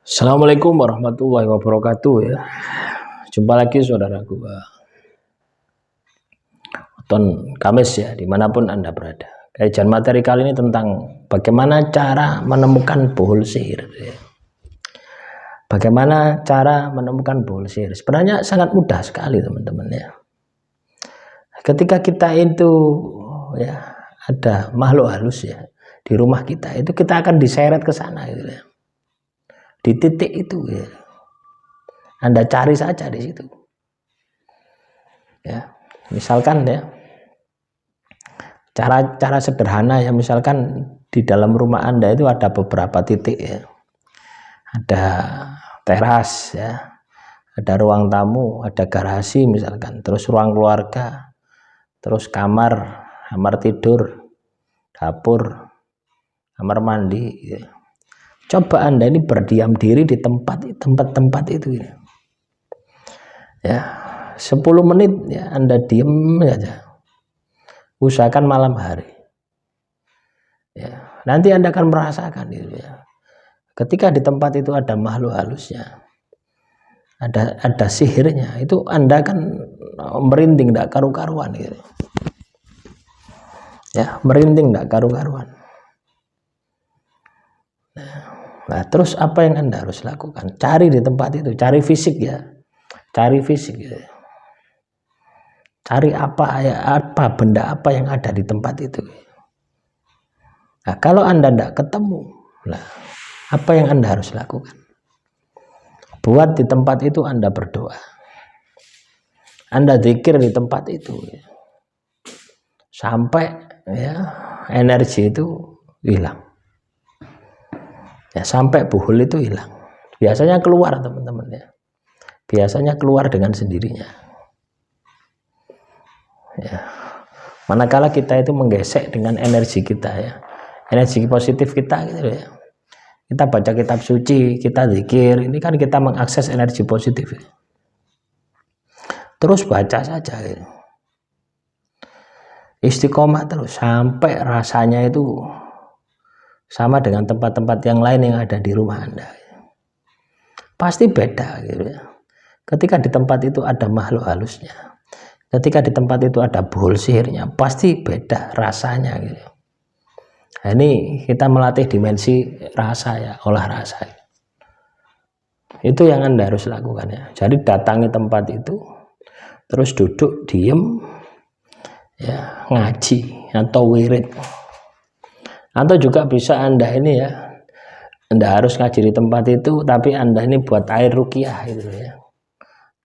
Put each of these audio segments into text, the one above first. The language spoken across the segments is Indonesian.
Assalamualaikum warahmatullahi wabarakatuh ya. Jumpa lagi saudaraku. Weton Kamis ya, dimanapun Anda berada. Kajian materi kali ini tentang bagaimana cara menemukan bohol sihir ya. Bagaimana cara menemukan bohol sihir? Sebenarnya sangat mudah sekali teman-teman ya. Ketika kita itu ya ada makhluk halus ya di rumah kita, itu kita akan diseret ke sana gitu ya. Di titik itu ya. Anda cari saja di situ. Ya, misalkan ya. Cara sederhana ya, misalkan di dalam rumah Anda itu ada beberapa titik ya. Ada teras ya. Ada ruang tamu, ada garasi misalkan, terus ruang keluarga, terus kamar tidur, dapur, kamar mandi ya. Coba Anda ini berdiam diri di tempat-tempat itu ya. 10 menit ya Anda diem aja. Usahakan malam hari ya. Nanti Anda akan merasakan gitu ya. Ketika di tempat itu ada makhluk halusnya, ada sihirnya, itu Anda akan merinding tidak karu-karuan gitu. Ya, merinding tidak karu-karuan. Nah, terus apa yang Anda harus lakukan? Cari di tempat itu, cari fisik ya. Cari fisik ya. Cari apa benda apa yang ada di tempat itu. Nah, kalau Anda tidak ketemu, nah, apa yang Anda harus lakukan? Buat di tempat itu Anda berdoa. Anda zikir di tempat itu ya. Sampai ya energi itu hilang. Ya, sampai bohol itu hilang. Biasanya keluar teman-teman ya. Biasanya keluar dengan sendirinya. Ya. Manakala kita itu menggesek dengan energi kita ya, energi positif kita gitu ya. Kita baca kitab suci, kita zikir, ini kan kita mengakses energi positif ya. Terus baca saja ya. Istiqomah terus sampai rasanya itu sama dengan tempat-tempat yang lain yang ada di rumah Anda ya. Pasti beda gitu ya. Ketika di tempat itu ada makhluk halusnya, ketika di tempat itu ada bohol sihirnya, pasti beda rasanya gitu. Nah, ini kita melatih dimensi rasa ya, olah rasa. Itu yang Anda harus lakukan ya. Jadi datangi tempat itu, terus duduk diem, ya ngaji atau wirid. Atau juga bisa Anda ini ya, Anda harus ngaji di tempat itu, tapi Anda ini buat air ruqyah gitu ya.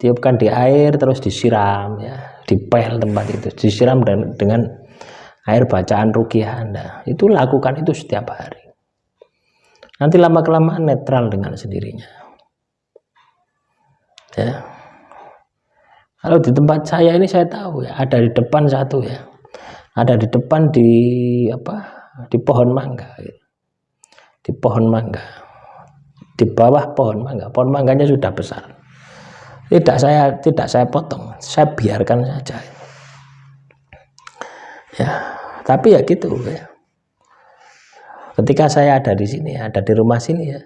Tiupkan di air terus disiram ya, dipel tempat itu, disiram dengan air bacaan ruqyah Anda. Itu lakukan itu setiap hari. Nanti lama-kelamaan netral dengan sendirinya. Ya. Kalau di tempat saya ini saya tahu ya, ada di depan satu ya. Ada di depan di pohon mangga gitu. Di pohon mangga. Di bawah pohon mangga. Pohon mangganya sudah besar. Tidak saya potong, saya biarkan saja. Ya, tapi ya gitu ya. Ketika saya ada di sini, ada di rumah sini ya,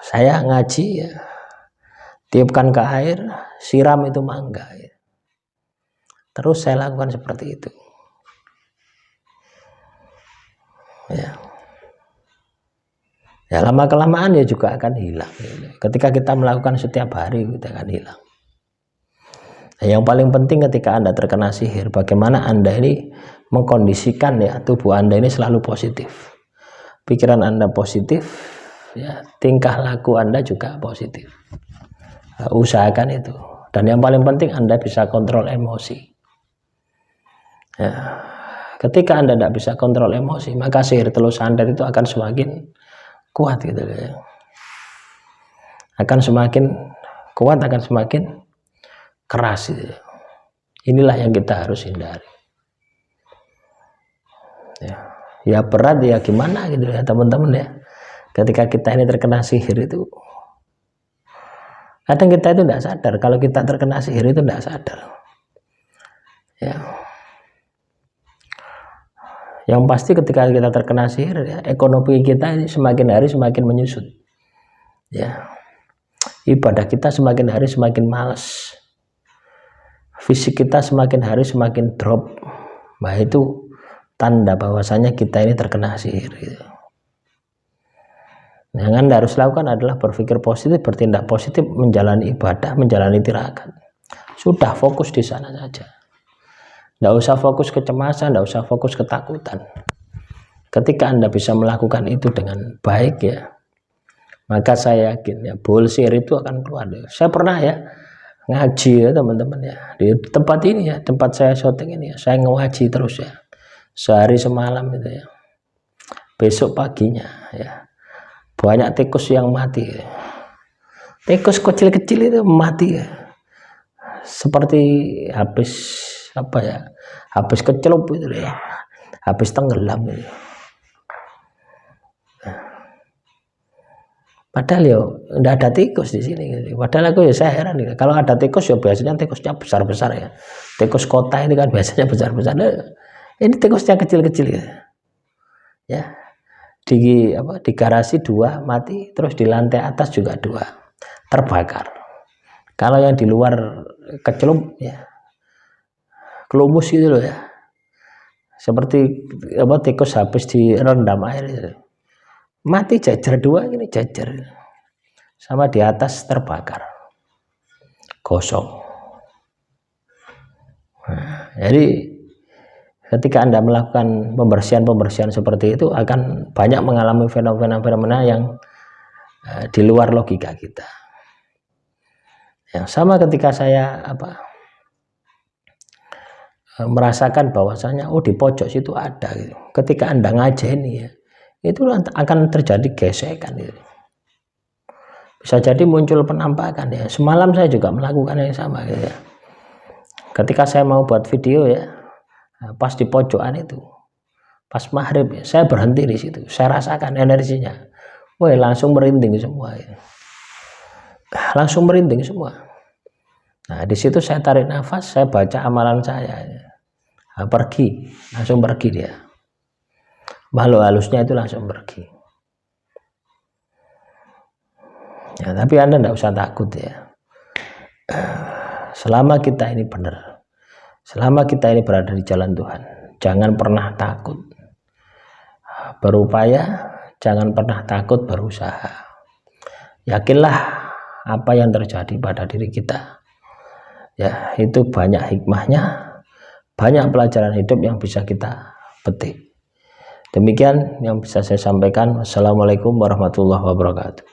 saya ngaji ya, tiupkan ke air, siram itu mangga. Ya. Terus saya lakukan seperti itu. Ya. Ya lama kelamaan ya juga akan hilang. Ketika kita melakukan setiap hari kita akan hilang. Nah, yang paling penting ketika Anda terkena sihir, bagaimana Anda ini mengkondisikan ya tubuh Anda ini selalu positif. Pikiran Anda positif, ya tingkah laku Anda juga positif. Nah, usahakan itu. Dan yang paling penting Anda bisa kontrol emosi. Ya. Ketika Anda tidak bisa kontrol emosi, maka sihir telur santet itu akan semakin kuat gitu ya. Akan semakin kuat, akan semakin keras gitu. Inilah yang kita harus hindari. Ya berat ya gimana gitu ya teman-teman ya. Ketika kita ini terkena sihir itu, kadang kita itu tidak sadar kalau kita terkena sihir itu tidak sadar. Ya. Yang pasti ketika kita terkena sihir ya, ekonomi kita ini semakin hari semakin menyusut. ya, ibadah kita semakin hari semakin males, fisik kita semakin hari semakin drop. Nah, itu tanda bahwasanya kita ini terkena sihir gitu. Yang Anda harus lakukan adalah berpikir positif, bertindak positif, menjalani ibadah, menjalani tirakat. Sudah, fokus di sana saja. Tidak usah fokus kecemasan, tidak usah fokus ketakutan. Ketika Anda bisa melakukan itu dengan baik ya, maka saya yakin ya bol sihir itu akan keluar. Saya pernah ya ngaji ya teman-teman ya, di tempat ini ya, tempat saya syuting ini ya, saya ngaji terus ya, sehari semalam itu ya. Besok paginya ya, banyak tikus yang mati. Tikus kecil-kecil itu mati ya. Seperti habis apa ya? Habis kecelup itu ya. Habis tenggelam itu. Padahal ya enggak ada tikus di sini gitu. Padahal aku ya saya heran gitu. Kalau ada tikus ya biasanya tikusnya besar-besar ya. Tikus kota ini kan biasanya besar-besar. Nah, ini tikusnya kecil-kecil ya. Ya. Di garasi 2 mati, terus di lantai atas juga 2 terbakar. Kalau yang di luar kecelup ya kelumus gitu loh ya, seperti tikus habis direndam air gitu. Mati jajar 2 ini, jajar sama di atas terbakar gosong. Nah, jadi ketika Anda melakukan pembersihan seperti itu akan banyak mengalami fenomena-fenomena yang di luar logika kita. Yang sama ketika saya merasakan bahwasanya di pojok situ ada gitu. Ketika Anda ngajeni ya, itu akan terjadi gesekan gitu. Bisa jadi muncul penampakan ya. Semalam saya juga melakukan yang sama gitu ya. Ketika saya mau buat video ya, pas di pojokan itu, pas maghrib ya, saya berhenti di situ. Saya rasakan energinya, wah langsung merinding semua ya. Langsung merinding semua. Nah di situ saya tarik nafas, saya baca amalan saya ya. Nah, langsung pergi dia. Makhluk halusnya itu langsung pergi. Ya, tapi Anda tidak usah takut ya. Selama kita ini benar, selama kita ini berada di jalan Tuhan, jangan pernah takut berupaya, jangan pernah takut berusaha. Yakinlah apa yang terjadi pada diri kita ya, itu banyak hikmahnya, banyak pelajaran hidup yang bisa kita petik. Demikian yang bisa saya sampaikan. Wassalamualaikum warahmatullahi wabarakatuh.